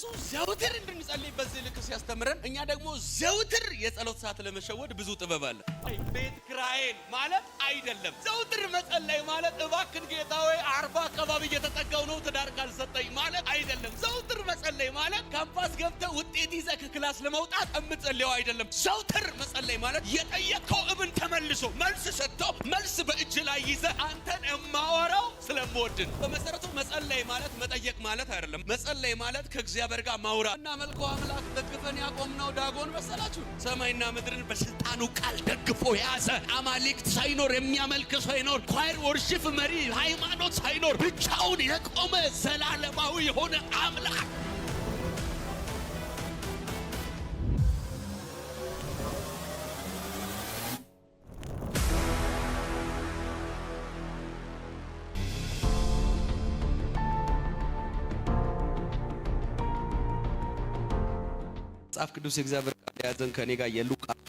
ኢየሱስ ዘውትር እንድንጸልይ በዚህ ልክ ሲያስተምረን እኛ ደግሞ ዘውትር የጸሎት ሰዓት ለመሸወድ ብዙ ጥበብ አለ። ቤት ክራይን ማለት አይደለም። ዘውትር መጸለይ ማለት እባክን ጌታ ሆይ 40 አካባቢ እየተጠጋው ነው ትዳር ካልሰጠኝ ማለት አይደለም። ዘውትር መጸለይ ማለት ካምፓስ ገብተህ ውጤት ይዘህ ከክላስ ለመውጣት እምጸልየው አይደለም። ዘውትር መጸለይ ማለት የጠየቀው እብን ተመልሶ መልስ ሰጥቶ መልስ በእጅ ላይ ይዘህ አንተን እማወራው ስለምወድን። በመሰረቱ መጸለይ ማለት መጠየቅ ማለት አይደለም። መጸለይ ማለት ከእግዚአብሔር ጋር ማውራት እና መልካም አምላክ ደግፈን ያቆምነው ዳጎን መሰላችሁ? ሰማይና ምድርን በስልጣኑ ቃል ደግፎ ያዘ። አማልክት ሳይኖር የሚያመልክ ሳይኖር ኳየር ወርሺፕ መሪ ሃይማኖት ሳይኖር ብቻውን የቆመ ዘላለማዊ የሆነ አምላክ መጽሐፍ ቅዱስ የእግዚአብሔር ቃል ያዘን ከኔ ጋር የሉቃስ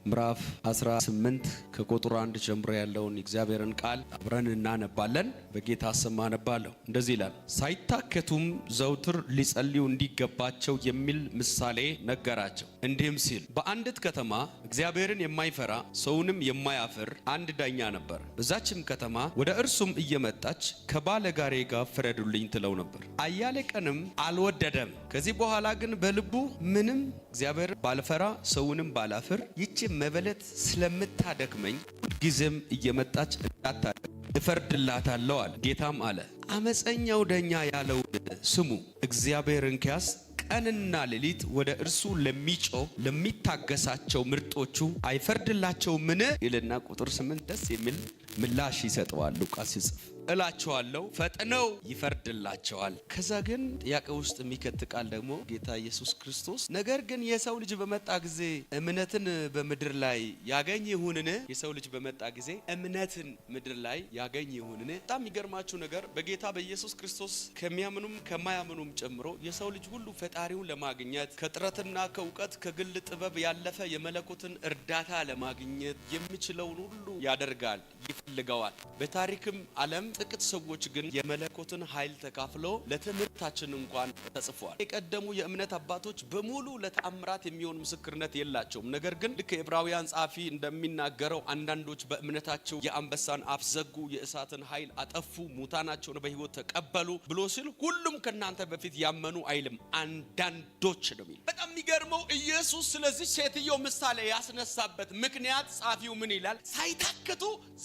ምዕራፍ 18 ከቁጥር 1 ጀምሮ ያለውን እግዚአብሔርን ቃል አብረን እናነባለን። በጌታ ስም አነባለሁ። እንደዚህ ይላል። ሳይታከቱም ዘውትር ሊጸልዩ እንዲገባቸው የሚል ምሳሌ ነገራቸው። እንዲህም ሲል በአንዲት ከተማ እግዚአብሔርን የማይፈራ ሰውንም የማያፍር አንድ ዳኛ ነበር። በዛችም ከተማ ወደ እርሱም እየመጣች ከባለጋሬ ጋር ፍረዱልኝ ትለው ነበር። አያሌ ቀንም አልወደደም። ከዚህ በኋላ ግን በልቡ ምንም እግዚአብሔር ባልፈራ ሰውንም ባላፍር ይቺ መበለት ስለምታደክመኝ ጊዜም እየመጣች እንዳታደክም እፈርድላታለሁ አለ። ጌታም አለ አመፀኛው ዳኛ ያለውን ስሙ። እግዚአብሔር እንኪያስ ቀንና ሌሊት ወደ እርሱ ለሚጮህ ለሚታገሳቸው ምርጦቹ አይፈርድላቸው ምን ይልና ቁጥር 8 ደስ የሚል ምላሽ ይሰጠዋል። ሉቃስ ይጽፍ እላቸዋለሁ ፈጥነው ይፈርድላቸዋል። ከዛ ግን ጥያቄ ውስጥ የሚከት ቃል ደግሞ ጌታ ኢየሱስ ክርስቶስ ነገር ግን የሰው ልጅ በመጣ ጊዜ እምነትን በምድር ላይ ያገኝ ይሁንን? የሰው ልጅ በመጣ ጊዜ እምነትን ምድር ላይ ያገኝ ይሁንን? በጣም የሚገርማችሁ ነገር በጌታ በኢየሱስ ክርስቶስ ከሚያምኑም ከማያምኑም ጨምሮ የሰው ልጅ ሁሉ ፈጣሪውን ለማግኘት ከጥረትና ከእውቀት ከግል ጥበብ ያለፈ የመለኮትን እርዳታ ለማግኘት የሚችለውን ሁሉ ያደርጋል፣ ይፈልገዋል። በታሪክም ዓለም ጥቂት ሰዎች ግን የመለኮትን ኃይል ተካፍለው ለትምህርታችን እንኳን ተጽፏል። የቀደሙ የእምነት አባቶች በሙሉ ለተአምራት የሚሆን ምስክርነት የላቸውም። ነገር ግን ልክ ዕብራውያን ጸሐፊ እንደሚናገረው አንዳንዶች በእምነታቸው የአንበሳን አፍ ዘጉ፣ የእሳትን ኃይል አጠፉ፣ ሙታናቸውን በሕይወት ተቀበሉ ብሎ ሲል ሁሉም ከናንተ በፊት ያመኑ አይልም፣ አንዳንዶች ነው የሚል። በጣም የሚገርመው ኢየሱስ ስለዚህ ሴትዮ ምሳሌ ያስነሳበት ምክንያት ጸሐፊው ምን ይላል? ሳይታክቱ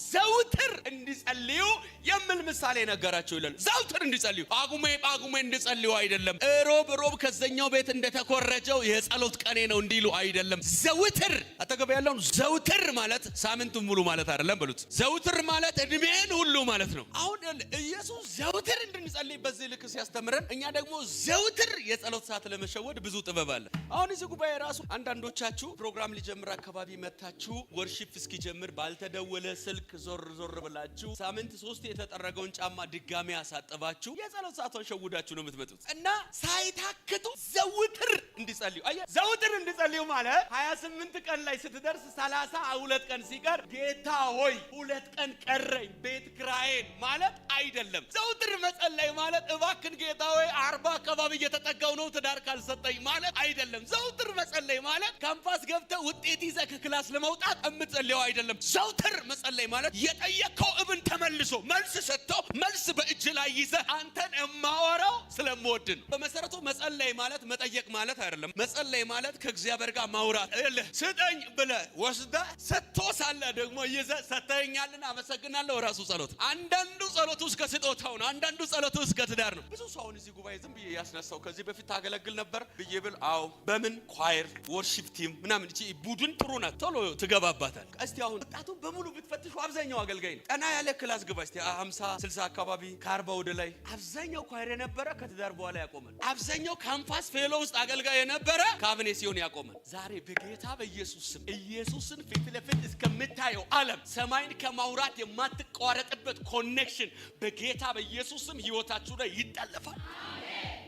ዘውትር እንዲጸልዩ የሚል ምሳሌ ነገራቸው ይላል። ዘውትር እንዲጸልዩ ጳጉሜ እንዲጸልዩ አይደለም። ሮብ ከዘኛው ቤት እንደተኮረጀው የጸሎት ቀኔ ነው እንዲሉ አይደለም። ዘውትር አጠገብ ያለውን ዘውትር ማለት ሳምንቱን ሙሉ ማለት አይደለም በሉት። ዘውትር ማለት እድሜን ሁሉ ማለት ነው። አሁን ኢየሱስ ዘውትር እንድንጸልይ በዚህ ልክ ሲያስተምረን እኛ ደግሞ ዘውትር የጸሎት ሰዓት ለመሸወድ ብዙ ጥበብ አለ። አሁን እዚህ ጉባኤ ራሱ አንዳንዶቻችሁ ፕሮግራም ሊጀምር አካባቢ መታችሁ ወርሺፕ እስኪጀምር ባልተደወለ ስልክ ዞር ብላችሁ ሳምንት 3 የተጠረገውን ጫማ ድጋሚ ያሳጠባችሁ የጸሎት ሰዓቷን ሸውዳችሁ ነው የምትመጡት። እና ሳይታክቱ ዘውትር እንዲጸልዩ ዘውትር እንዲጸልዩ ማለት 28 ቀን ላይ ስትደርስ 32 ቀን ሲቀር ጌታ ሆይ 2 ቀን ቀረኝ ቤት ክራይን ማለት አይደለም። ዘውትር መጸለይ ማለት እባክን ጌታ ሆይ 40 አካባቢ እየተጠጋው ነው ትዳር ካልሰጠኝ ማለት አይደለም። ዘውትር መጸለይ ማለት ካምፓስ ገብተህ ውጤት ይዘህ ከክላስ ለመውጣት እምጸልየው አይደለም። ዘውትር መጸለይ ማለት የጠየቀው እብን ተመልሶ መልስ ሰጥቶ መልስ በእጅ ላይ ይዘህ አንተን እማወራው ስለምወድን። በመሰረቱ መጸለይ ማለት መጠየቅ ማለት አይደለም። መጸለይ ማለት ከእግዚአብሔር ጋር ማውራት። ስጠኝ ብለህ ወስደህ ሰጥቶ ሳለ ደግሞ ይዘህ ሰጥተኸኛልና አመሰግናለሁ ራሱ ጸሎት። አንዳንዱ ጸሎቱ እስከ ስጦታው ነው፣ አንዳንዱ ጸሎቱ እስከ ትዳር ነው። ብዙ ሰው እዚህ ጉባኤ ዝም ብዬ ያስነሳው ከዚህ በፊት ታገለግል ነበር ብዬ ብል አዎ በምን ኳየር ወርሺፕ ቲም ምናምን እቺ ቡድን ጥሩ ናት፣ ቶሎ ትገባባታል። እስቲ አሁን ወጣቱ በሙሉ ብትፈትሹ አብዛኛው አገልጋይ ነው። ቀና ያለ ክላስ ግባ እስቲ 50 60 አካባቢ ከ40 ወደ ላይ አብዛኛው ኳየር የነበረ ከትዳር በኋላ ያቆማል። አብዛኛው ካምፓስ ፌሎ ውስጥ አገልጋይ የነበረ ካቢኔ ሲሆን ያቆማል። ዛሬ በጌታ በኢየሱስ ስም ኢየሱስን ፊት ለፊት እስከምታየው ዓለም ሰማይን ከማውራት የማትቋረጥበት ኮኔክሽን በጌታ በኢየሱስ ስም ህይወታችሁ ላይ ይጠለፋል።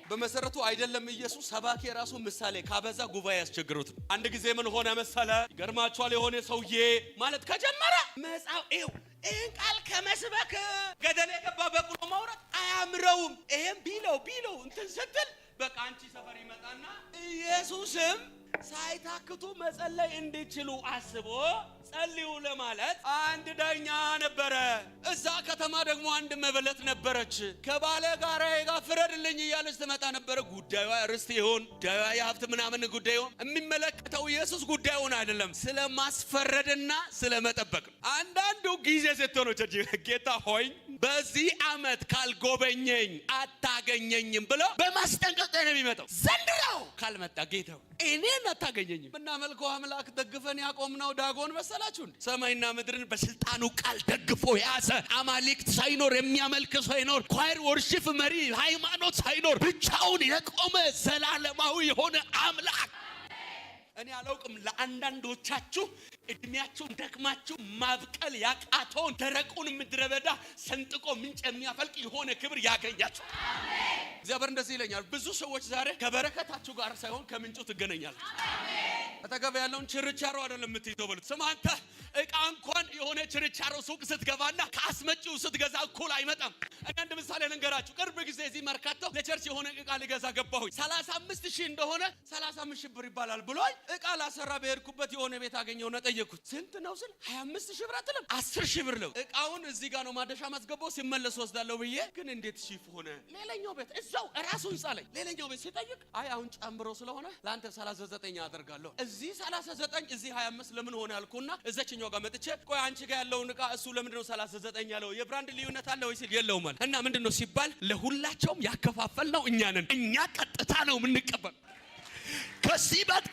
በመሰረቱ አይደለም ኢየሱስ ሰባኪ የራሱ ምሳሌ ካበዛ ጉባኤ ያስቸግሩት። አንድ ጊዜ ምን ሆነ መሰለ? ይገርማችኋል። የሆነ ሰውዬ ማለት ከጀመረ መጻው ይሄን ቃል ከመስበክ ገደል የገባ በቁሎ ማውራት አያምረውም። ይሄም ቢለው እንትን ስትል በቃ አንቺ ሰፈር ይመጣና ኢየሱስም ሳይታክቱ መጸለይ እንዲችሉ አስቦ ጸልዩ ለማለት አንድ ዳኛ ነበረ። እዛ ከተማ ደግሞ አንድ መበለት ነበረች። ከባለ ጋር ፍረድልኝ እያለች ትመጣ ነበረ። ጉዳዩ ርስት ይሁን ጉዳዩ የሀብት ምናምን ጉዳዩ የሚመለከተው ኢየሱስ ጉዳዩን አይደለም፣ ስለማስፈረድና ስለመጠበቅ። አንዳንዱ ጊዜ ስትሆነች ጌታ ሆይ በዚህ ዓመት ካልጎበኘኝ አታገኘኝም ብሎ በማስጠንቀቅ ነው የሚመጣው። ዘንድሮ ካልመጣ ጌታው እኔን አታገኘኝም። ምናመልከው አምላክ ደግፈን ያቆምነው ዳጎን መሰላችሁ እንዴ? ሰማይና ምድርን በስልጣኑ ቃል ደግፎ ያዘ። አማልክት ሳይኖር የሚያመልክ ሳይኖር ኳየር ወርሺፕ መሪ ሃይማኖት ሳይኖር ብቻውን የቆመ ዘላለማዊ የሆነ አምላክ። እኔ አላውቅም ለአንዳንዶቻችሁ እድሜያችሁን ደክማችሁ ማብቀል ያቃተውን ደረቁን ምድረ በዳ ሰንጥቆ ምንጭ የሚያፈልቅ የሆነ ክብር ያገኛችሁ። አሜን። እግዚአብሔር እንደዚህ ይለኛል፣ ብዙ ሰዎች ዛሬ ከበረከታችሁ ጋር ሳይሆን ከምንጩ ትገናኛላችሁ። አሜን። አጠገብ ያለውን ችርቻሮ አይደለም የምትይዘው በሉት። ስማ አንተ እቃ እንኳን የሆነ ችርቻሮ ሱቅ ስትገባና ከአስመጪው ስትገዛ እኩል አይመጣም። እኔ አንድ ምሳሌ ልንገራችሁ። ቅርብ ጊዜ እዚህ መርካቶ ለቸርች የሆነ እቃ ልገዛ ገባሁኝ። 35,000 እንደሆነ 35,000 ብር ይባላል ብሎኝ እቃ ላሰራ በሄድኩበት የሆነ ቤት አገኘውና ጠየቅኩት። ስንት ነው ስል 25,000 ብር አትልም 10,000 ብር ነው። እቃውን እዚህ ጋር ነው ማደሻ ማስገባው ሲመለስ ወስዳለሁ ብዬ ግን እንዴት ሺፍ ሆነ? ሌላኛው ቤት እዛው ራሱ ህንጻ ላይ ሌላኛው ቤት ሲጠይቅ አይ አሁን ጨምሮ ስለሆነ ለአንተ 39 አደርጋለሁ። እዚህ 39 እዚህ 25 ለምን ሆነ አልኩና እዛችኛው ጋር መጥቼ ቆይ አንቺ ጋር ያለውን እቃ እሱ ለምን ነው 39 ያለው? የብራንድ ልዩነት አለ ወይ ሲል የለውም አለ። እና ምንድነው ሲባል ለሁላቸውም ያከፋፈልነው እኛ ነን። እኛ ቀጥታ ነው የምንቀበል።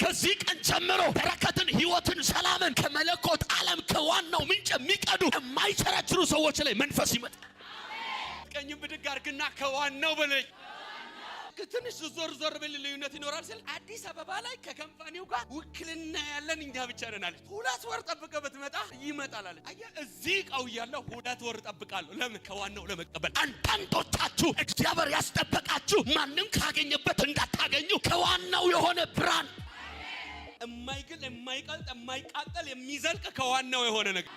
ከዚህ ቀን ጀምሮ በረከትን፣ ህይወትን፣ ሰላምን ከመለኮት ዓለም ከዋናው ምንጭ የሚቀዱ የማይቸረችሩ ሰዎች ላይ መንፈስ ይመጣል። ቀኝ ብድግ አድርግና ከዋናው በለኝ። ትንሽ ዞር ብል ልዩነት ይኖራል ሲል አዲስ አበባ ላይ ከካምፓኒው ጋር ውክልና ያለን እኛ ብቻ ነን አለች። 2 ወር ጠብቀህ ብትመጣ ይመጣል አለች። አየህ እዚህ እቃው ያለው 2 ወር ጠብቃለሁ። ለምን? ከዋናው ለመቀበል። አንዳንዶቻችሁ እግዚአብሔር ያስጠበቃችሁ ማንም ካገኘበት እንዳታገኙ ከዋናው የሆነ ብርሃን የማይግል የማይቀልጥ የማይቃጠል የሚዘልቅ ከዋናው የሆነ ነገር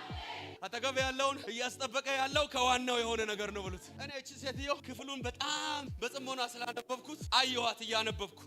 አጠገብ ያለውን እያስጠበቀ ያለው ከዋናው የሆነ ነገር ነው ብሉት። እኔ እቺ ሴትዮ ክፍሉን በጣም በጽሞና ስላነበብኩት አየኋት። እያነበብኩ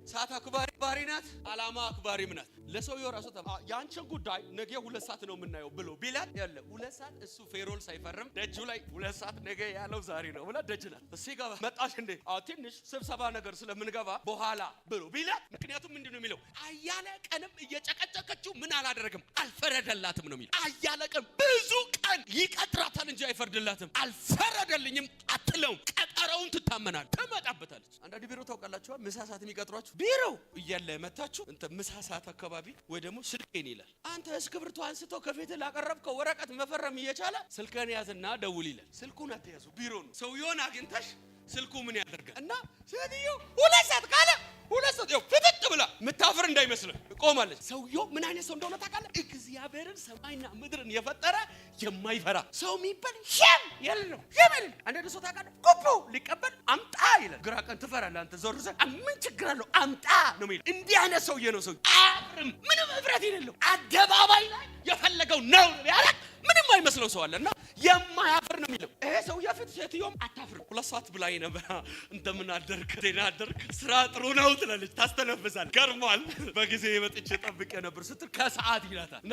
ሰዓት አክባሪ ናት፣ አላማ አክባሪም ናት። ለሰውየው ራሱ ያንቺን ጉዳይ ነገ 2 ሰዓት ነው የምናየው ብሎ ቢላት ያለ 2 ሰዓት እሱ ፌሮል ሳይፈርም ደጁ ላይ 2 ሰዓት ነገ ያለው ዛሬ ነው ብላ ደጅ ናት። እሺ ገባ መጣሽ እንዴ? ትንሽ ስብሰባ ነገር ስለምንገባ በኋላ ብሎ ቢላት፣ ምክንያቱም ምንድነው የሚለው? አያለ ቀንም እየጨቀጨቀችው ምን አላደረግም አልፈረደላትም ነው የሚለው። አያለ ቀን ብዙ ቀን ይቀጥራታል እንጂ አይፈርድላትም። አልፈረደልኝም አትለውም። ቀጠረውን ትታመናል፣ ትመጣበታለች። አንዳንድ ቢሮ ታውቃላችሁ፣ ምሳ ሰዓት የሚቀጥሯችሁ ቢሮ እያለ መታችሁ እንተ ምሳ ሰዓት አካባቢ ወይ ደግሞ ስልኬን ይላል። አንተ እስክብርቱ አንስቶ ከፊት ላቀረብከው ወረቀት መፈረም እየቻለ ስልከን ያዝና ደውል ይላል። ስልኩን አትያዙ፣ ቢሮ ነው። ሰውየውን አግኝተሽ ስልኩ ምን ያደርጋል? እና ሴትዮ 2 ሰዓት ካለ 2 ሰዓት ፍጥጥ ብላ ምታፍር እንዳይመስልህ ቆማለች። ሰውየው ምን አይነት ሰው እንደሆነ ታውቃለህ? እግዚአብሔርን ሰማይና ምድርን የፈጠረ የማይፈራ ሰው የሚባል ሸም የለው። የምን አንዳንድ ሰው ታውቃለህ? ጉቦ ሊቀበል አምጣ ይላል። ግራ ቀን ትፈራለህ አንተ። ዞር ዘ ምን ችግር አለው? አምጣ ነው የሚለው። እንዲህ አይነት ሰውዬ ነው ሰው። አፍርም ምንም እፍረት የሌለው አደባባይ ላይ የፈለገው ነው ያለ ምንም አይመስለው ሰው አለና የማያፍር ነው የሚለው። ይሄ ሰው የፊት ሴትዮም አታፍር። 2 ሰዓት ብላኝ ነበር። እንደምን አደርክ? ደህና አደርክ? ስራ ጥሩ ነው ትላለች፣ ታስተነፍሳለች። ገርሟል። በጊዜ መጥቼ ጠብቄ ነበር ስትል ከሰዓት ይላታል።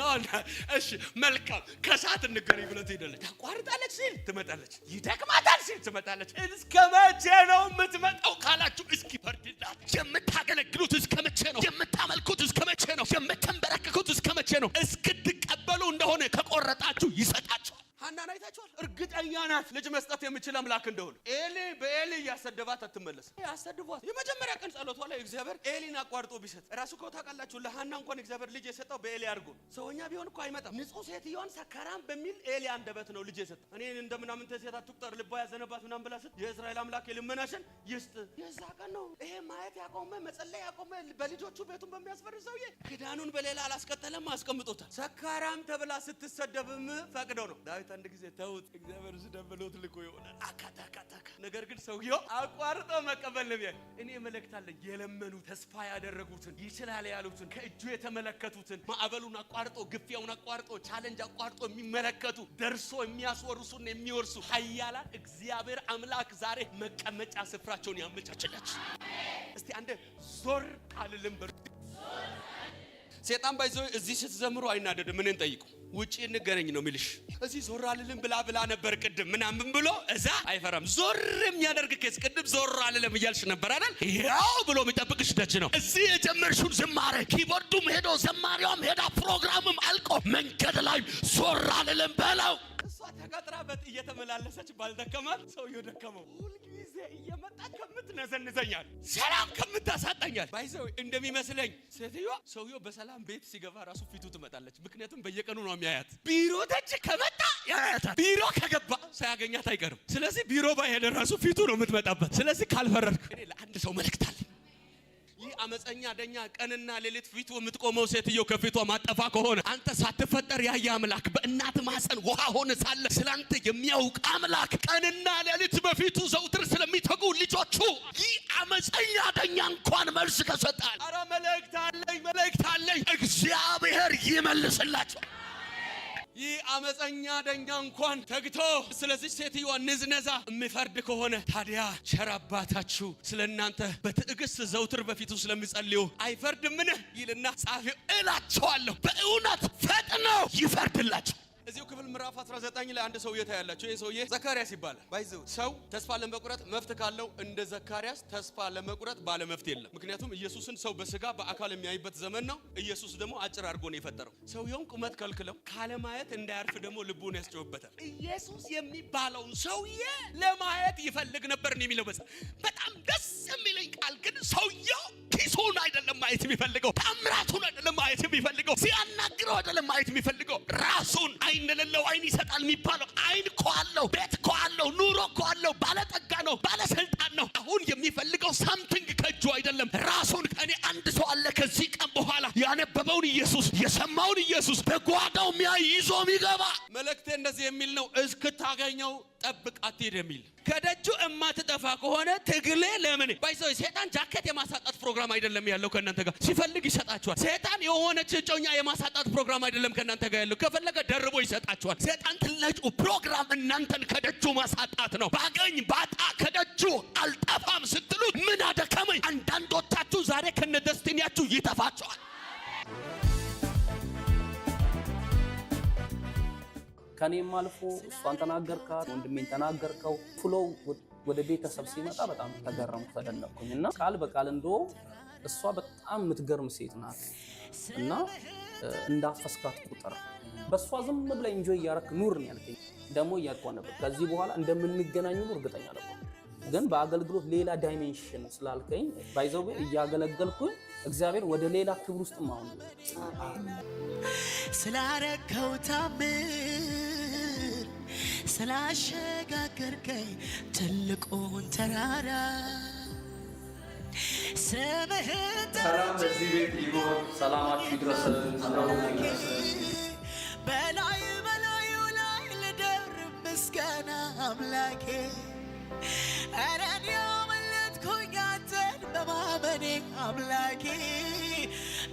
እሺ መልካም ከሰዓት እንገናኝ ብለን ትሄዳለች። ታቋርጣለች ሲል ትመጣለች፣ ይደክማታል ሲል ትመጣለች። እስከ መቼ ነው የምትመጣው ካላችሁ እስኪ ፈርድላት። የምታገለግሉት እስከ መቼ ነው? የምታመልኩት እስከ መቼ ነው? የምትንበረከኩት እስከ መቼ ነው? እስክትቀበሉ እንደሆነ ከቆረጣችሁ ይሰጣችኋል። ሐናን አይታችኋል? እርግጠኛ ናት ልጅ መስጠት የምችል አምላክ እንደሆነ። ኤሊ በኤሊ ያሰደባት አትመለስ። ያሰድቧት የመጀመሪያ ቀን ጸሎቷ ላይ እግዚአብሔር ኤሊን አቋርጦ ቢሰጥ ራሱ እኮ ታውቃላችሁ፣ ለሐና እንኳን እግዚአብሔር ልጅ የሰጠው በኤሊ አድርጎ። ሰውኛ ቢሆን እኮ አይመጣም። ንጹህ ሴትዮዋን ሰካራም በሚል ኤሊ አንደበት ነው ልጅ የሰጠው። እኔ እንደምናምን ሴት አትቁጠር ልባ ያዘነባት ምናምን ብላ ስትል የእስራኤል አምላክ የልመናሽን ይስጥ። የዛ ቀን ነው ይሄ ማየት ያቆመ መጸለይ ያቆመ በልጆቹ ቤቱን በሚያስፈርድ ሰውዬ ክዳኑን በሌላ አላስቀጠለም፣ አስቀምጦታል። ሰካራም ተብላ ስትሰደብም ፈቅደው ነው። ዳዊት አንድ ጊዜ ተውት እግዚአብሔር ዝደብሎት ልኮ ይሆናል አካታካታካ ነገር ግን ሰውየው አቋርጦ መቀበል ነው። እኔ መልእክታለኝ የለመኑ ተስፋ ያደረጉትን ይችላል ያሉትን ከእጁ የተመለከቱትን ማዕበሉን አቋርጦ ግፊያውን አቋርጦ ቻሌንጅ አቋርጦ የሚመለከቱ ደርሶ የሚያስወርሱን የሚወርሱ ኃያላን እግዚአብሔር አምላክ ዛሬ መቀመጫ ስፍራቸውን ያመቻችላችሁ። እስቲ አንዴ ዞር አልልም በሩ። ሰይጣን ባይዞ እዚህ ስትዘምሩ አይናደድም። ምንን ጠይቁ ውጪ እንገናኝ ነው የሚልሽ። እዚህ ዞር አልልም ብላ ነበር ቅድም ምናምን ብሎ እዛ አይፈራም። ዞር የሚያደርግ ከስ ቅድም ዞር አልልም እያልሽ ነበር አይደል? ያው ብሎ የሚጠብቅሽ ደጅ ነው። እዚህ የጀመርሽውን ዝማሬ ኪቦርዱም ሄዶ ዘማሪዋም ሄዳ ፕሮግራምም አልቆ መንገድ ላይ ዞር አልልም በለው። እሷ ተቀጥራበት እየተመላለሰች ባልደከማል ሰውየው ደከመው። ሁልጊዜ እየመጣ ከምትነዘንዘኛል ሰላም ከምታሳጣኛል ባይዘው እንደሚመስለኝ ሴትዮዋ ሰውየው በሰላም ቤት ሲገባ ራሱ ፊቱ ትመጣለች። ምክንያቱም በየቀኑ ነው የሚያያት። ቢሮ ደጅ ከመጣ ያያታል፣ ቢሮ ከገባ ሳያገኛት አይቀርም። ስለዚህ ቢሮ ባይሄድ ራሱ ፊቱ ነው የምትመጣበት። ስለዚህ ካልፈረድክ እኔ ለአንድ ሰው መልእክት አለኝ። ይህ አመፀኛ ደኛ ቀንና ሌሊት ፊቱ የምትቆመው ሴትዮ ከፊቷ ማጠፋ ከሆነ አንተ ሳትፈጠር ያየ አምላክ በእናት ማህፀን ውሃ ሆነ ሳለ ስላንተ የሚያውቅ አምላክ ቀንና ሌሊት በፊቱ ዘውትር ስለሚተጉ ልጆቹ ይህ አመፀኛ ደኛ እንኳን መልስ ከሰጣል፣ አረ መልእክት አለኝ እግዚአብሔር ይመልስላቸው። ይህ አመፀኛ ደኛ እንኳን ተግቶ ስለዚህ ሴትዮዋ ንዝነዛ የሚፈርድ ከሆነ ታዲያ ቸር አባታችሁ ስለናንተ በትዕግስት ዘውትር በፊቱ ስለሚጸልዩ አይፈርድምን ይልና ጻፊው እላቸዋለሁ በእውነት ፈጥኖ ይፈርድላቸው። እዚሁ ክፍል ምዕራፍ 19 ላይ አንድ ሰውዬ ታያላችሁ። ይሄ ሰውዬ ዘካርያስ ይባላል። ባይዘው ሰው ተስፋ ለመቁረጥ መፍት ካለው እንደ ዘካርያስ ተስፋ ለመቁረጥ ባለ መፍት የለም። ምክንያቱም ኢየሱስን ሰው በስጋ በአካል የሚያይበት ዘመን ነው። ኢየሱስ ደግሞ አጭር አድርጎ ነው የፈጠረው። ሰውየውን ቁመት ከልክለው ካለማየት እንዳያርፍ ደግሞ ልቡን ያስጨውበታል። ኢየሱስ የሚባለውን ሰውዬ ለማየት ይፈልግ ነበር ነው የሚለው። በጣም ደስ የሚለኝ ቃል ግን ሰውየው ኪሱን አይደለም ማየት የሚፈልገው፣ ታምራቱን አይደለም ማየት የሚፈልገው፣ ሲያናግረው አይደለም ማየት የሚፈልገው፣ ራሱን አይን ለሌለው አይን ይሰጣል የሚባለው አይን እኮ አለው፣ ቤት እኮ አለው፣ ኑሮ እኮ አለው፣ ባለጠጋ ነው፣ ባለስልጣን ነው። አሁን የሚፈልገው ሳምቲንግ ከእጁ አይደለም ራሱን። እኔ አንድ ሰው አለ ከዚህ ቀን በኋላ ያነበበውን ኢየሱስ የሰማውን ኢየሱስ በጓዳው ሚያይ ይዞ የሚገባ መልእክቴ እንደዚህ የሚል ነው። እስክታገኘው ጠብቅ አትሄድ የሚል ከደጁ እማትጠፋ ከሆነ ትግሌ ለምን ባይዘው ሰይጣን ጃኬት የማሳጣት ፕሮግራም አይደለም ያለው ከእናንተ ጋር። ሲፈልግ ይሰጣችኋል። ሰይጣን የሆነች እጮኛ የማሳጣት ፕሮግራም አይደለም ከእናንተ ጋር ያለው። ከፈለገ ደርቦ ይሰጣችኋል። ሰይጣን ትልቁ ፕሮግራም እናንተን ከደጁ ማሳጣት ነው። ባገኝ ባጣ ከደጁ አልጠፋም ስትሉ ምን አደከመኝ። አንዳንዶቻችሁ ዛሬ ከነደስቲኒያችሁ ይተፋችኋል። ከኔም አልፎ እሷን ተናገርካት፣ ወንድሜን ተናገርከው። ፍሎው ወደ ቤተሰብ ሲመጣ በጣም ተገረምኩ፣ ተደነቅኩኝ። እና ቃል በቃል እንደው እሷ በጣም የምትገርም ሴት ናት እና እንዳፈስካት ቁጥር በእሷ ዝም ብላ ኢንጆይ እያረክ ኑር ነው ያልከኝ። ደግሞ እያልኳ ነበር ከዚህ በኋላ እንደምንገናኙ እርግጠኛ ነበር። ግን በአገልግሎት ሌላ ዳይሜንሽን ስላልከኝ ባይዘው እያገለገልኩኝ እግዚአብሔር ወደ ሌላ ክብር ውስጥ ማውን ስላረከው ታምር ስላሸጋገርከኝ ትልቁን ተራራ ስምህን ሰላም በዚህ ቤት ይሁን። ሰላማችሁ ድረስ በላዩ ላይ ልደርብ ምስጋና አምላኬ አረን ያመለጥኩኝ አንተን በማመኔ አምላኬ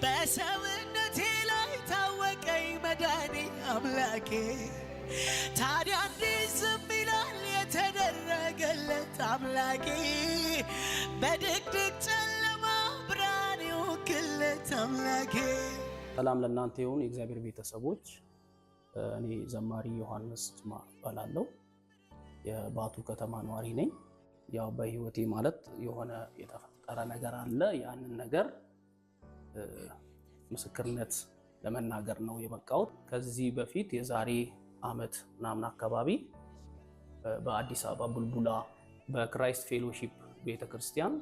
በሰውነቴ ላይ ታወቀኝ መዳኔ አምላኬ ታዲያ እንዴት ዝም ይላል የተደረገለት አምላኬ በድቅድቅ ጨለማ ብርሃን ይወክለት አምላኬ። ሰላም ለእናንተ ይሁን የእግዚአብሔር ቤተሰቦች። እኔ ዘማሪ ዮሐንስ ጅማ እባላለሁ። የባቱ ከተማ ነዋሪ ነኝ። ያው በህይወቴ ማለት የሆነ የተፈጠረ ነገር አለ። ያንን ነገር ምስክርነት ለመናገር ነው የበቃሁት። ከዚህ በፊት የዛሬ ዓመት ምናምን አካባቢ በአዲስ አበባ ቡልቡላ በክራይስት ፌሎሺፕ ቤተክርስቲያን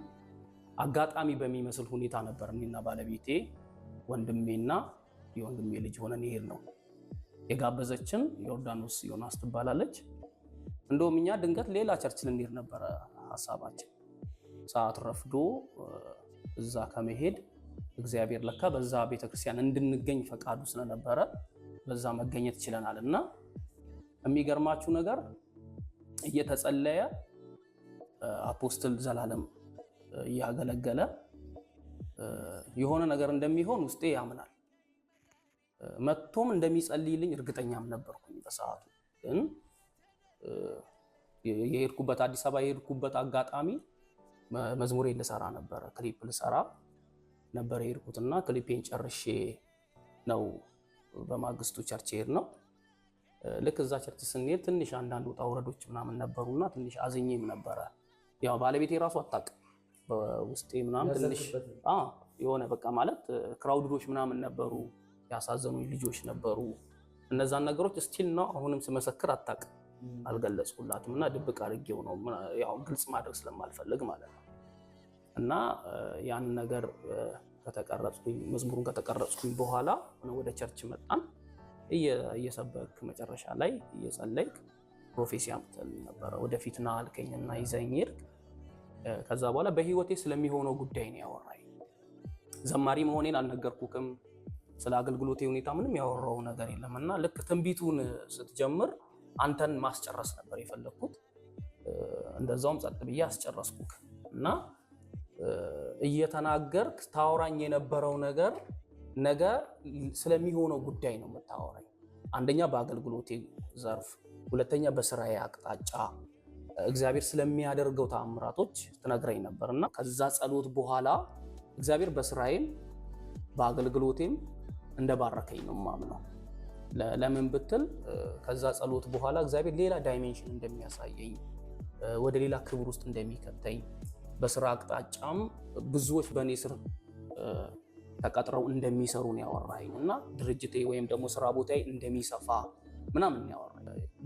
አጋጣሚ በሚመስል ሁኔታ ነበር እኔና ባለቤቴ ወንድሜና የወንድሜ ልጅ ሆነን ይሄድ ነው የጋበዘችን። ዮርዳኖስ ዮናስ ትባላለች። እንደውም እኛ ድንገት ሌላ ቸርች ልንሄድ ነበር ሐሳባችን። ሰዓት ረፍዶ እዛ ከመሄድ እግዚአብሔር ለካ በዛ ቤተክርስቲያን እንድንገኝ ፈቃዱ ስለነበረ በዛ መገኘት ይችላልና የሚገርማችሁ ነገር እየተጸለየ አፖስትል ዘላለም እያገለገለ የሆነ ነገር እንደሚሆን ውስጤ ያምናል። መጥቶም እንደሚጸልይልኝ እርግጠኛም ነበርኩኝ በሰዓቱ። ግን የሄድኩበት አዲስ አበባ የሄድኩበት አጋጣሚ መዝሙሬ ልሰራ ነበረ፣ ክሊፕ ልሰራ ነበር የሄድኩትና ክሊፔን ጨርሼ ነው በማግስቱ ቸርች ሄድ ነው። ልክ እዛ ቸርች ስንሄድ ትንሽ አንዳንድ ውጣ ውረዶች ምናምን ነበሩና ትንሽ አዝኜም ነበረ። ያው ባለቤቴ ራሱ አታውቅም በውስጤ ምናምን ትንሽ የሆነ በቃ ማለት ክራውድዶች ምናምን ነበሩ፣ ያሳዘኑኝ ልጆች ነበሩ። እነዛን ነገሮች ስቲል ነው አሁንም ስመሰክር አታውቅም፣ አልገለጽኩላትም እና ድብቅ አድርጌው ነው ያው ግልጽ ማድረግ ስለማልፈልግ ማለት ነው። እና ያን ነገር ከተቀረጽኩኝ መዝሙሩን ከተቀረጽኩኝ በኋላ ወደ ቸርች መጣን። እየሰበክ መጨረሻ ላይ እየጸለይክ ፕሮፌሲ አምጥተልኝ ነበረ። ወደፊት ና አልከኝና ይዘኝ ሄድክ። ከዛ በኋላ በህይወቴ ስለሚሆነው ጉዳይ ነው ያወራኝ። ዘማሪ መሆኔን አልነገርኩክም፣ ስለ አገልግሎቴ ሁኔታ ምንም ያወራው ነገር የለም። እና ልክ ትንቢቱን ስትጀምር አንተን ማስጨረስ ነበር የፈለኩት። እንደዛውም ጸጥ ብዬ አስጨረስኩክ እና እየተናገርክ ታወራኝ የነበረው ነገር ነገ ስለሚሆነው ጉዳይ ነው የምታወራኝ። አንደኛ በአገልግሎቴ ዘርፍ፣ ሁለተኛ በስራዬ አቅጣጫ እግዚአብሔር ስለሚያደርገው ተአምራቶች ትነግረኝ ነበርና ከዛ ጸሎት በኋላ እግዚአብሔር በስራዬም በአገልግሎቴም እንደባረከኝ ነው የማምነው። ለምን ብትል ከዛ ጸሎት በኋላ እግዚአብሔር ሌላ ዳይሜንሽን እንደሚያሳየኝ፣ ወደ ሌላ ክብር ውስጥ እንደሚከተኝ፣ በስራ አቅጣጫም ብዙዎች በእኔ ስር ተቀጥረው እንደሚሰሩ ነው ያወራኝ እና ድርጅቴ ወይም ደግሞ ስራ ቦታዬ እንደሚሰፋ ምናምን ነው ያወራኝ።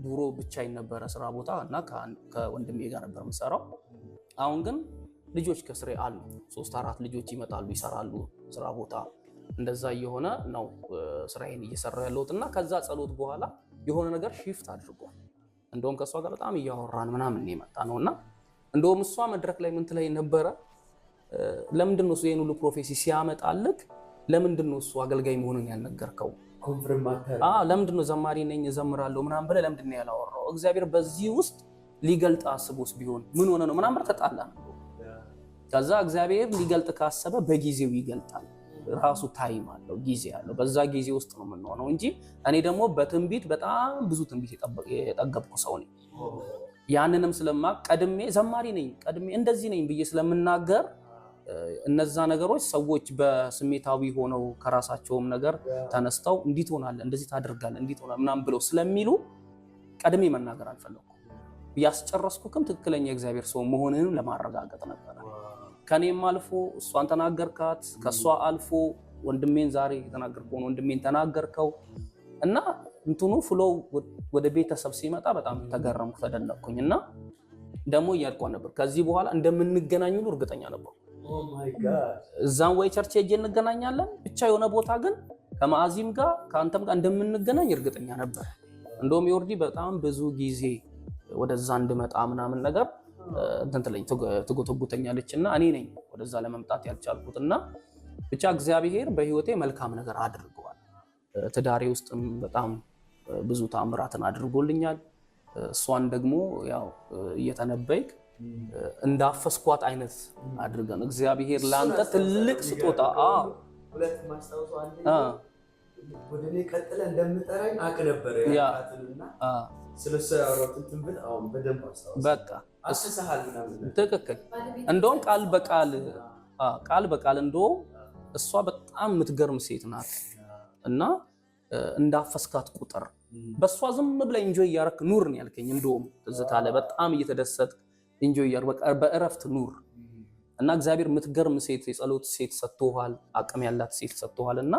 ድሮ ብቻዬን ነበረ ስራ ቦታ እና ከወንድሜ ጋር ነበር የምሰራው። አሁን ግን ልጆች ከስሬ አሉ፣ 3-4 ልጆች ይመጣሉ፣ ይሰራሉ ስራ ቦታ። እንደዛ እየሆነ ነው ስራዬን እየሰራሁ ያለሁት እና ከዛ ጸሎት በኋላ የሆነ ነገር ሺፍት አድርጓል። እንደውም ከእሷ ጋር በጣም እያወራን ምናምን የመጣ ነው እና እንደውም እሷ መድረክ ላይ ምን ትለኝ ነበረ፣ ለምንድን ነው እሱ ይሄን ሁሉ ፕሮፌሲ ሲያመጣልክ ለምንድን ነው እሱ አገልጋይ መሆኑን ያልነገርከው? ለምንድን ነው ዘማሪ ነኝ እዘምራለሁ ምናምን ብለህ ለምንድን ነው ያላወራው? እግዚአብሔር በዚህ ውስጥ ሊገልጥ አስቦስ ቢሆን ምን ሆነ ነው ምናምን ተጣላ ነው። ከዛ እግዚአብሔር ሊገልጥ ካሰበ በጊዜው ይገልጣል። ራሱ ታይም አለው፣ ጊዜ አለው። በዛ ጊዜ ውስጥ ነው የምንሆነው እንጂ እኔ ደግሞ በትንቢት በጣም ብዙ ትንቢት የጠገብኩ ሰው ነኝ። ያንንም ስለማቅ ቀድሜ ዘማሪ ነኝ ቀድሜ እንደዚህ ነኝ ብዬ ስለምናገር እነዛ ነገሮች ሰዎች በስሜታዊ ሆነው ከራሳቸውም ነገር ተነስተው እንዲት ሆናለ እንደዚህ ታደርጋለህ እንዲት ሆናለ ምናምን ብለው ስለሚሉ ቀድሜ መናገር አልፈለኩም። ያስጨረስኩክም ትክክለኛ የእግዚአብሔር ሰው መሆንንም ለማረጋገጥ ነበር። ከኔም አልፎ እሷን ተናገርካት፣ ከሷ አልፎ ወንድሜን ዛሬ የተናገርከው ወንድሜን ተናገርከው እና እንትኑ ፍሎው ወደ ቤተሰብ ሲመጣ በጣም ተገረምኩ፣ ተደነቅኩኝ እና ደግሞ እያልኳ ነበር ከዚህ በኋላ እንደምንገናኙ እርግጠኛ ነበር። እዛም ወይ ቸርች ሄጄ እንገናኛለን ብቻ የሆነ ቦታ ግን ከማዕዚም ጋር ከአንተም ጋር እንደምንገናኝ እርግጠኛ ነበር። እንደውም ዮርዲ በጣም ብዙ ጊዜ ወደዛ እንድመጣ ምናምን ነገር እንትን ትለኝ ትጎተጉተኛለች እና እኔ ነኝ ወደዛ ለመምጣት ያልቻልኩትና ብቻ እግዚአብሔር በህይወቴ መልካም ነገር አድርጓል። ትዳሬ ውስጥም በጣም ብዙ ተአምራትን አድርጎልኛል። እሷን ደግሞ ያው እየተነበይክ እንዳፈስኳት አይነት አድርገን እግዚአብሔር ላንተ ትልቅ ስጦታ ሁለት ማስተዋወቅ አንተ ወደኔ ቀጥለ እንደምጠራኝ አቅ ነበር ያቃተልና ስለሱ ያወራሁትን ትንቢት አሁን በደንብ አስተዋወቅ። በቃ አስሰሃል ምናምን ትክክል። እንደውም ቃል በቃል እንደውም እሷ በጣም የምትገርም ሴት ናት እና እንዳፈስካት ቁጥር በሷ ዝም ብለ ኢንጆይ ያረክ ኑር ነው ያልከኝ። እንደውም ትዝታለ በጣም እየተደሰትክ ኢንጆይ ያር በእረፍት ኑር እና እግዚአብሔር የምትገርም ሴት የጸሎት ሴት ሰጥቶሃል፣ አቅም ያላት ሴት ሰጥቶሃልና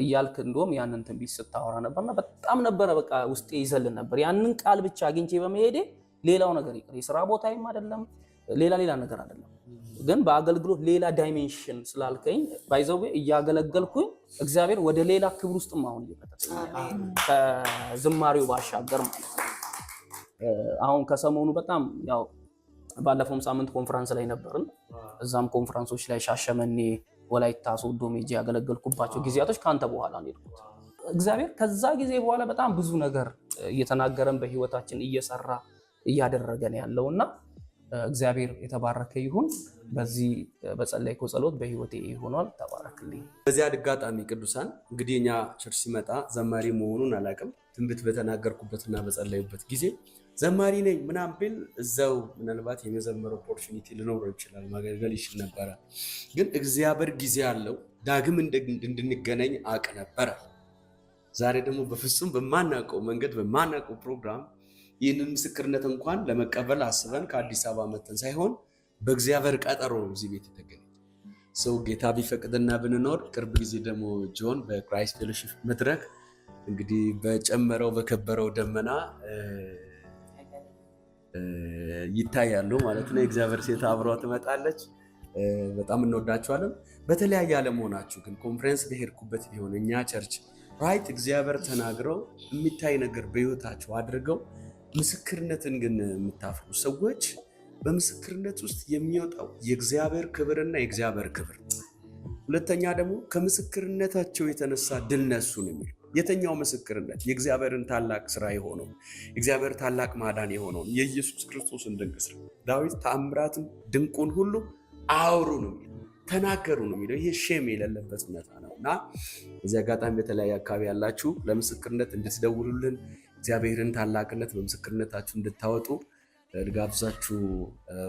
እያልክ እንደውም ያንን ትንቢት ስታወራ ነበርና በጣም ነበረ በቃ ውስጤ ይዘል ነበር። ያንን ቃል ብቻ አግኝቼ በመሄዴ ሌላው ነገር ይቀር፣ የሥራ ቦታዬም አይደለም ሌላ ነገር አይደለም፣ ግን በአገልግሎት ሌላ ዳይሜንሽን ስላልከኝ ባይዘው እያገለገልኩኝ እግዚአብሔር ወደ ሌላ ክብር ውስጥም አሁን እየከተተኝ ከዝማሬው ባሻገር ማለት ነው። አሁን ከሰሞኑ በጣም ያው ባለፈውም ሳምንት ኮንፈረንስ ላይ ነበርን። እዛም ኮንፈረንሶች ላይ ሻሸመኔ፣ ወላይታ ሶዶ ሜጄ ያገለገልኩባቸው ጊዜያቶች ካንተ በኋላ ነው የሄድኩት። እግዚአብሔር ከዛ ጊዜ በኋላ በጣም ብዙ ነገር እየተናገረን በህይወታችን እየሰራ እያደረገን ያለውና እግዚአብሔር የተባረከ ይሁን። በዚህ በጸለይከው ጸሎት በህይወቴ ሆኗል። ተባረክልኝ። በዚያ አጋጣሚ ቅዱሳን እንግዲህ እኛ ቸርች ሲመጣ ዘማሪ መሆኑን አላውቅም። ትንቢት በተናገርኩበትና በጸለይበት ጊዜ ዘማሪ ነኝ ምናምን ቢል እዛው ምናልባት የመዘመር ኦፖርቹኒቲ ሊኖረው ይችላል፣ ማገልገል ይችል ነበረ። ግን እግዚአብሔር ጊዜ አለው። ዳግም እንድንገናኝ አውቅ ነበረ። ዛሬ ደግሞ በፍጹም በማናውቀው መንገድ በማናውቀው ፕሮግራም ይህንን ምስክርነት እንኳን ለመቀበል አስበን ከአዲስ አበባ መተን ሳይሆን በእግዚአብሔር ቀጠሮ ነው እዚህ ቤት የተገኘ ሰው። ጌታ ቢፈቅድና ብንኖር ቅርብ ጊዜ ደግሞ ጆን በክራይስት ፌሎሺፕ መድረክ እንግዲህ በጨመረው በከበረው ደመና ይታያሉ ማለት ነው። የእግዚአብሔር ሴት አብሯ ትመጣለች። በጣም እንወዳችኋለን። በተለያየ ዓለም ሆናችሁ ግን ኮንፈረንስ በሄድኩበት ቢሆን እኛ ቸርች ራይት እግዚአብሔር ተናግረው የሚታይ ነገር በህይወታችሁ አድርገው ምስክርነትን ግን የምታፍሩ ሰዎች በምስክርነት ውስጥ የሚወጣው የእግዚአብሔር ክብርና የእግዚአብሔር ክብር፣ ሁለተኛ ደግሞ ከምስክርነታቸው የተነሳ ድል ነሱን የሚል የተኛው ምስክርነት የእግዚአብሔርን ታላቅ ስራ የሆነው እግዚአብሔር ታላቅ ማዳን የሆነው የኢየሱስ ክርስቶስን ድንቅ ስራ ዳዊት ተአምራትን ድንቁን ሁሉ አውሩ ነው የሚለው፣ ተናገሩ ነው የሚለው። ይሄ ሼም የሌለበት እውነታ ነው እና በዚህ አጋጣሚ በተለያየ አካባቢ ያላችሁ ለምስክርነት እንድትደውሉልን እግዚአብሔርን ታላቅነት በምስክርነታችሁ እንድታወጡ ልጋብዛችሁ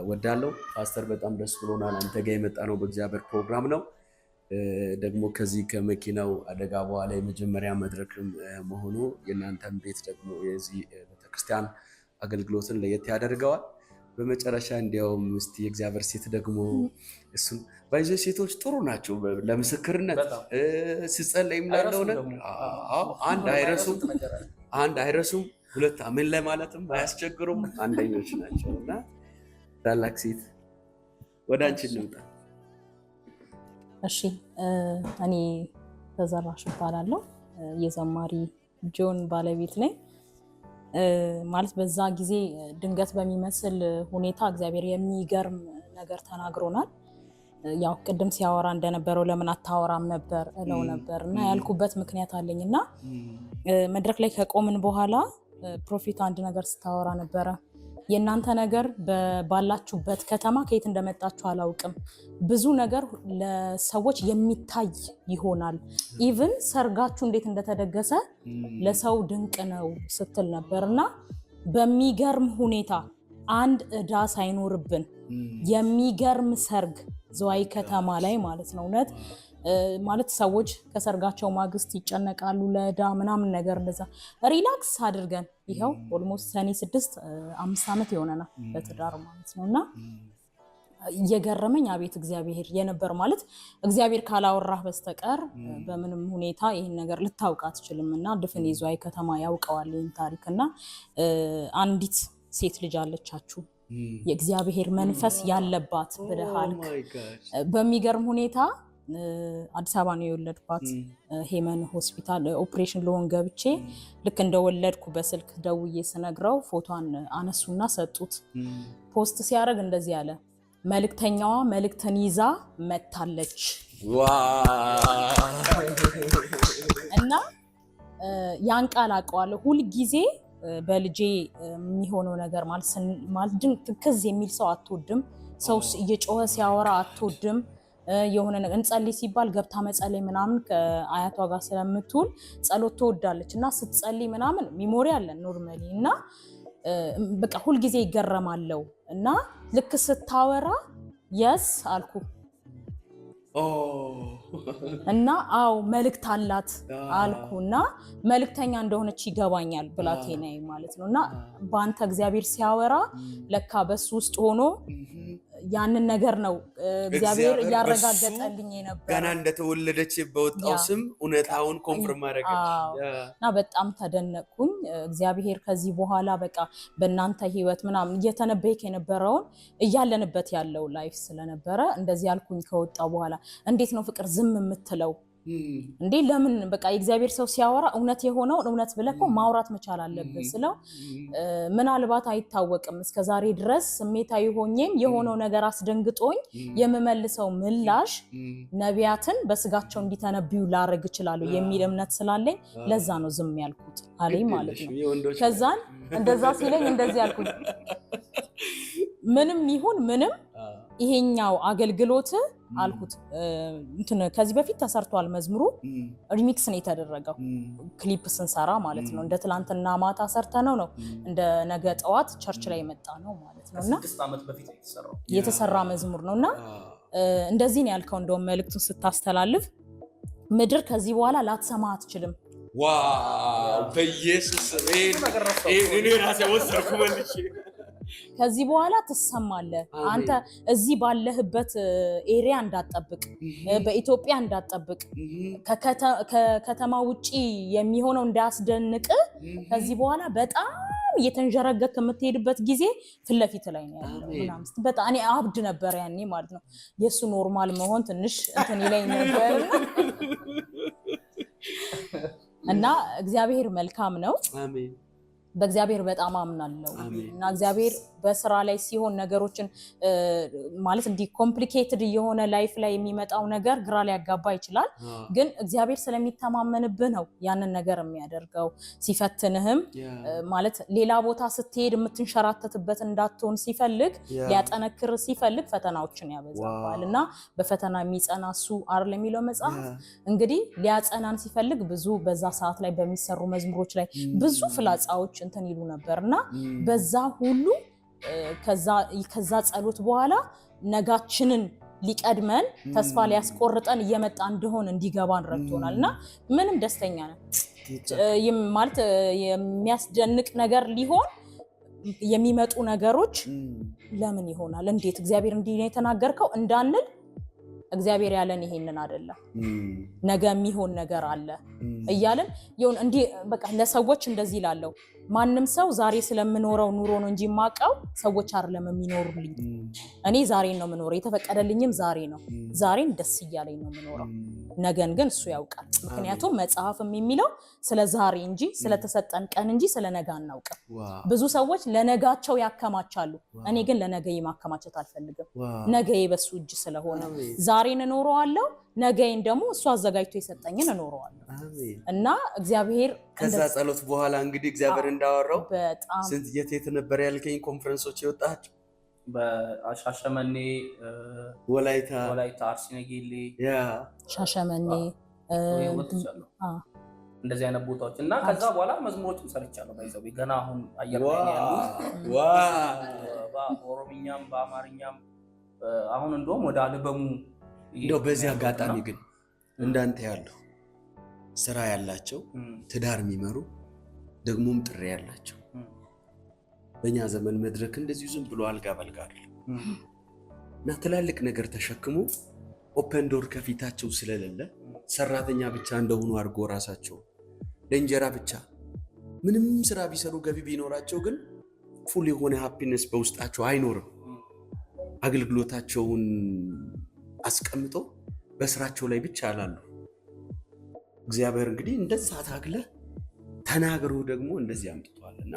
ወዳለው። ፓስተር በጣም ደስ ብሎናል። አንተ ጋር የመጣ ነው በእግዚአብሔር ፕሮግራም ነው። ደግሞ ከዚህ ከመኪናው አደጋ በኋላ የመጀመሪያ መድረክም መሆኑ የእናንተን ቤት ደግሞ የዚህ ቤተክርስቲያን አገልግሎትን ለየት ያደርገዋል። በመጨረሻ እንዲያውም እስቲ የእግዚአብሔር ሴት ደግሞ እሱን ባይዞ ሴቶች ጥሩ ናቸው ለምስክርነት ሲጸለይ ምላለው ነገር አንድ አይረሱም፣ ሁለት አሜን ላይ ማለትም አያስቸግሩም፣ አንደኞች ናቸው እና ታላቅ ሴት ወደ አንቺ ልምጣ። እሺ እኔ ተዘራሽ እባላለሁ። የዘማሪ ጆን ባለቤት ነኝ። ማለት በዛ ጊዜ ድንገት በሚመስል ሁኔታ እግዚአብሔር የሚገርም ነገር ተናግሮናል። ያው ቅድም ሲያወራ እንደነበረው ለምን አታወራም ነበር እለው ነበር እና ያልኩበት ምክንያት አለኝና መድረክ ላይ ከቆምን በኋላ ፕሮፌት አንድ ነገር ስታወራ ነበረ። የእናንተ ነገር ባላችሁበት ከተማ ከየት እንደመጣችሁ አላውቅም፣ ብዙ ነገር ለሰዎች የሚታይ ይሆናል። ኢቭን ሰርጋችሁ እንዴት እንደተደገሰ ለሰው ድንቅ ነው ስትል ነበርና በሚገርም ሁኔታ አንድ ዕዳ ሳይኖርብን የሚገርም ሰርግ ዝዋይ ከተማ ላይ ማለት ነው። እውነት ማለት ሰዎች ከሰርጋቸው ማግስት ይጨነቃሉ ለዕዳ ምናምን ነገር እንደዛ ሪላክስ አድርገን ይኸው ኦልሞስት ሰኔ 6 5 ዓመት ይሆነናል በትዳር ማለት ነውና እየገረመኝ አቤት እግዚአብሔር የነበር ማለት እግዚአብሔር ካላወራህ በስተቀር በምንም ሁኔታ ይሄን ነገር ልታውቅ አትችልምና ድፍን ዝዋይ ከተማ ያውቀዋል ይሄን ታሪክና አንዲት ሴት ልጅ አለቻችሁ የእግዚአብሔር መንፈስ ያለባት ብለሃል። በሚገርም ሁኔታ አዲስ አበባ ነው የወለድኳት። ሄመን ሆስፒታል ኦፕሬሽን ለሆን ገብቼ ልክ እንደወለድኩ በስልክ ደውዬ ስነግረው ፎቶን አነሱና ሰጡት። ፖስት ሲያደርግ እንደዚህ ያለ መልእክተኛዋ መልእክትን ይዛ መታለች እና ያን ቃል አውቀዋለሁ። ሁል ጊዜ በልጄ የሚሆነው ነገር ማለት ትክዝ የሚል ሰው አትወድም። ሰው እየጮኸ ሲያወራ አትወድም። የሆነ ነገር እንጸልይ ሲባል ገብታ መጸለይ ምናምን ከአያቷ ጋር ስለምትውል ጸሎት ትወዳለች እና ስትጸልይ ምናምን ሚሞሪ አለን ኖርማሊ እና በቃ ሁል ጊዜ ይገረማለው እና ልክ ስታወራ የስ አልኩ እና አው መልእክት አላት አልኩና መልእክተኛ እንደሆነች ይገባኛል ብላቴናዬ ማለት ነውና ባንተ እግዚአብሔር ሲያወራ ለካ በሱ ውስጥ ሆኖ ያንን ነገር ነው እግዚአብሔር ያረጋገጠልኝ ነበር። ገና እንደተወለደች በወጣው ስም እውነታውን ኮንፈርም አደረገች እና በጣም ተደነቅኩኝ። እግዚአብሔር ከዚህ በኋላ በቃ በእናንተ ህይወት ምናምን እየተነበየክ የነበረውን እያለንበት ያለው ላይፍ ስለነበረ እንደዚህ ያልኩኝ ከወጣው በኋላ እንዴት ነው ፍቅር ዝም የምትለው እንዴ? ለምን በቃ የእግዚአብሔር ሰው ሲያወራ እውነት የሆነውን እውነት ብለህ ማውራት መቻል አለበት ስለው ምናልባት አይታወቅም እስከዛሬ ድረስ ስሜታዊ ሆኜም የሆነው ነገር አስደንግጦኝ የምመልሰው ምላሽ ነቢያትን በስጋቸው እንዲተነብዩ ላረግ ይችላል የሚል እምነት ስላለኝ ለዛ ነው ዝም ያልኩት አለኝ ማለት ነው። ከዛን እንደዛ ሲለኝ እንደዚህ ያልኩኝ ምንም ይሁን ምንም ይሄኛው አገልግሎት አልኩት እንትን ከዚህ በፊት ተሰርቷል መዝሙሩ ሪሚክስ ነው የተደረገው ክሊፕ ስንሰራ ማለት ነው እንደ ትላንትና ማታ ሰርተነው ነው እንደ ነገ ጠዋት ቸርች ላይ መጣ ነው ማለት ነውና 6 ዓመት በፊት የተሰራ መዝሙር ነውና እንደዚህ ነው ያልከው እንደው መልእክቱን ስታስተላልፍ ምድር ከዚህ በኋላ ላትሰማ አትችልም ዋው በኢየሱስ እኔ ራሴ ወሰድኩ መልሼ ከዚህ በኋላ ትሰማለህ አንተ እዚህ ባለህበት ኤሪያ እንዳትጠብቅ በኢትዮጵያ እንዳትጠብቅ ከከተማ ውጪ የሚሆነው እንዳያስደንቅ ከዚህ በኋላ በጣም እየተንጀረገክ የምትሄድበት ጊዜ ፍለፊት ላይ ነው ያለው ምናምን በጣም እኔ አብድ ነበር ያኔ ማለት ነው የሱ ኖርማል መሆን ትንሽ እንትን ይለኝ ነበር እና እግዚአብሔር መልካም ነው አሜን በእግዚአብሔር በጣም አምናለሁ እና እግዚአብሔር በስራ ላይ ሲሆን ነገሮችን ማለት እንዲ ኮምፕሊኬትድ የሆነ ላይፍ ላይ የሚመጣው ነገር ግራ ሊያጋባ ይችላል ግን እግዚአብሔር ስለሚተማመንብህ ነው ያንን ነገር የሚያደርገው ሲፈትንህም ማለት ሌላ ቦታ ስትሄድ የምትንሸራተትበት እንዳትሆን ሲፈልግ ሊያጠነክር ሲፈልግ ፈተናዎችን ያበዛባልና በፈተና የሚጸና እሱ አይደል የሚለው መጽሐፍ እንግዲህ ሊያጸናን ሲፈልግ ብዙ በዛ ሰዓት ላይ በሚሰሩ መዝሙሮች ላይ ብዙ ፍላጻዎች እንትን ይሉ ነበርና በዛ ሁሉ ከዛ ጸሎት በኋላ ነጋችንን ሊቀድመን ተስፋ ሊያስቆርጠን እየመጣ እንደሆነ እንዲገባን ረድቶናልና ምንም ደስተኛ ነን ማለት የሚያስደንቅ ነገር ሊሆን የሚመጡ ነገሮች ለምን ይሆናል እንዴት እግዚአብሔር እንዲህ ነው የተናገርከው እንዳንል እግዚአብሔር ያለን ይሄንን አይደለም ነገ የሚሆን ነገር አለ እያለን ይሁን እንዴ በቃ ለሰዎች እንደዚህ ይላለው ማንንም ሰው ዛሬ ስለምኖረው ኑሮ ነው እንጂ ማቀው ሰዎች አይደለም የሚኖሩልኝ እኔ ዛሬን ነው የምኖረው የተፈቀደልኝም ዛሬ ነው ዛሬን ደስ ይያለኝ ነው የምኖረው ነገን ግን እሱ ያውቃል ምክንያቱም መጽሐፍም የሚለው ስለ ዛሬ እንጂ ስለተሰጠን ቀን እንጂ ስለ ነገ አናውቅም ብዙ ሰዎች ለነጋቸው ያከማቻሉ እኔ ግን ለነገዬ ማከማቸት አልፈልግም ነገዬ በሱ እጅ ስለሆነ ዛሬን እኖረዋለሁ ነገዬን ደግሞ እሱ አዘጋጅቶ የሰጠኝን እኖረዋለሁ እና እግዚአብሔር ከዛ ጸሎት በኋላ እንግዲህ እግዚአብሔር እንዳወራው ስንት የት ነበር ያልከኝ ኮንፈረንሶች ይወጣችሁ በሻሸመኔ ወላይታ አርሲ ነገሌ ሻሸመኔ እንደዚህ አይነት ቦታዎች እና ከዛ በኋላ መዝሙሮችን ሰርቻለሁ ባይዘው ገና አሁን አየር ላይ ያሉት በኦሮምኛም በአማርኛም አሁን እንደውም ወደ አልበሙ እንደው በዚህ አጋጣሚ ግን እንዳንተ ያለው ስራ ያላቸው ትዳር የሚመሩ ደግሞም ጥሪ ያላቸው በእኛ ዘመን መድረክ እንደዚህ ዝም ብሎ አልጋ በልጋ እና ትላልቅ ነገር ተሸክሙ ኦፕን ዶር ከፊታቸው ስለሌለ ሰራተኛ ብቻ እንደሆኑ አድርጎ ራሳቸው ለእንጀራ ብቻ ምንም ስራ ቢሰሩ ገቢ ቢኖራቸው ግን ፉል የሆነ ሃፒነስ በውስጣቸው አይኖርም አገልግሎታቸውን አስቀምጦ በስራቸው ላይ ብቻ አላሉ እግዚአብሔር እንግዲህ እንደዛ ታግለ ተናግሮ ደግሞ እንደዚህ አምጥቷልና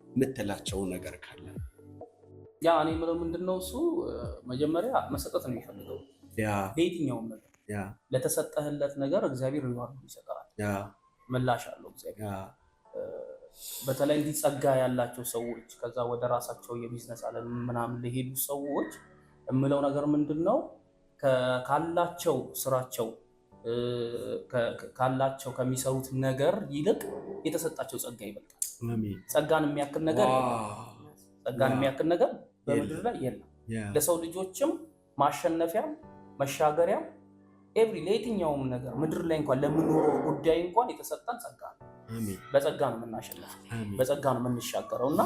ምትላቸው ነገር ካለ ያ እኔ ምለው ምንድነው እሱ መጀመሪያ መሰጠት ነው የሚፈልገው ለየትኛውም ነገር ለተሰጠህለት ነገር እግዚአብሔር ሪዋርድ ይሰጣል ምላሽ አለው እግዚአብሔር በተለይ እንዲጸጋ ያላቸው ሰዎች ከዛ ወደ ራሳቸው የቢዝነስ ዓለም ምናምን ለሄዱ ሰዎች እምለው ነገር ምንድነው ካላቸው ስራቸው ካላቸው ከሚሰሩት ነገር ይልቅ የተሰጣቸው ጸጋ ይበልጣል አሜን ጸጋን የሚያክል ነገር በምድር ላይ የለም ለሰው ልጆችም ማሸነፊያ መሻገሪያ ኤቭሪ ለየትኛውም ነገር ምድር ላይ እንኳን ለምንኖረው ጉዳይ እንኳን የተሰጠን ጸጋ ነው አሜን በጸጋ ነው የምናሸንፈው በጸጋ ነው የምንሻገረውና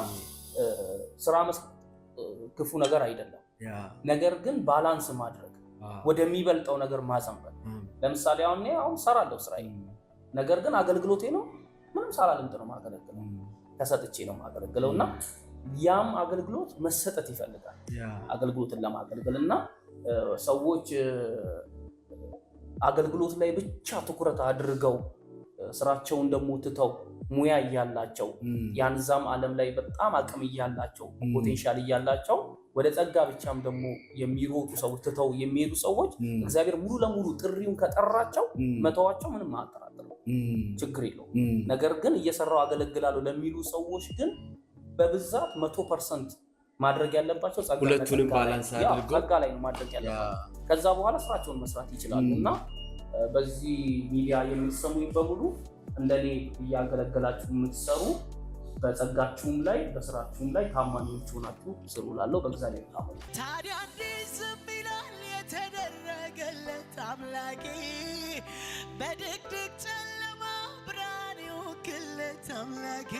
ስራ ክፉ ነገር አይደለም ነገር ግን ባላንስ ማድረግ ወደሚበልጠው ነገር ማዘንበል ለምሳሌ አሁን ሰራለሁ ስራዬ ነገር ግን አገልግሎቴ ነው ምንም ሳላልንት ነው ማገለግለው ተሰጥቼ ነው ማገለግለውና ያም አገልግሎት መሰጠት ይፈልጋል አገልግሎትን ለማገልገልና ሰዎች አገልግሎት ላይ ብቻ ትኩረት አድርገው ስራቸውን ደግሞ ትተው ሙያ ያያላቸው ያንዛም ዓለም ላይ በጣም አቅም ያያላቸው ፖቴንሻል ያያላቸው ወደ ጸጋ ብቻም ደግሞ የሚሮጡ ሰዎች ትተው የሚሄዱ ሰዎች እግዚአብሔር ሙሉ ለሙሉ ጥሪውን ከጠራቸው መተዋቸው ምንም አያጠራጥርም ችግር የለው ነገር ግን እየሰራው አገለግላለሁ ለሚሉ ሰዎች ግን በብዛት 100% ማድረግ ያለባቸው ሁለቱንም ባላንስ አድርገው ጸጋ ላይ ነው ማድረግ ያለባቸው። ከዛ በኋላ ስራቸውን መስራት ይችላሉ። እና በዚህ ሚዲያ የምትሰሙኝ በሙሉ እንደኔ እያገለገላችሁ የምትሰሩ በጸጋችሁም ላይ በስራችሁም ላይ ታማኞች ሆናችሁ ስሩ እላለሁ። በእግዚአብሔር ታመኑ። ታዲያ እንዴት ዝም ይላል የተደረገለት አምላኬ? በድቅድቅ ጨለማ ብርሃን ይውክለት አምላኬ